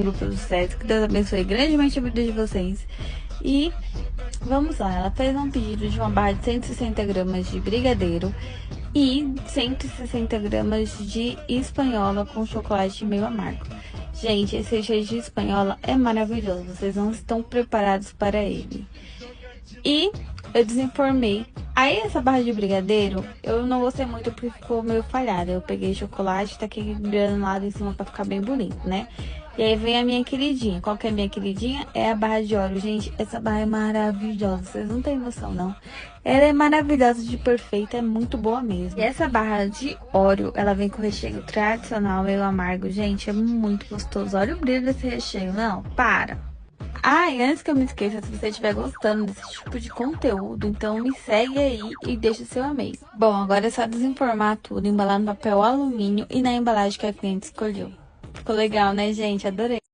grupo do sucesso. Que Deus abençoe grandemente a vida de vocês. E vamos lá, ela fez um pedido de uma barra de 160 gramas de brigadeiro e 160 gramas de espanhola com chocolate meio amargo. Gente, esse recheio de espanhola é maravilhoso, vocês não estão preparados para ele. E eu desenformei. Aí essa barra de brigadeiro, eu não gostei muito porque ficou meio falhada. Eu peguei chocolate, taquei granulado em cima pra ficar bem bonito, né? E aí vem a minha queridinha. Qual que é a minha queridinha? É a barra de Oreo. Gente, essa barra é maravilhosa. Vocês não têm noção, não. Ela é maravilhosa de perfeita, é muito boa mesmo. E essa barra de Oreo, ela vem com recheio tradicional, meio amargo. Gente, é muito gostoso. Olha o brilho desse recheio. Não, para. Ah, e antes que eu me esqueça, se você estiver gostando desse tipo de conteúdo, então me segue aí e deixa o seu amei. Bom, agora é só desenformar tudo, embalar no papel alumínio e na embalagem que a cliente escolheu. Ficou legal, né, gente? Adorei.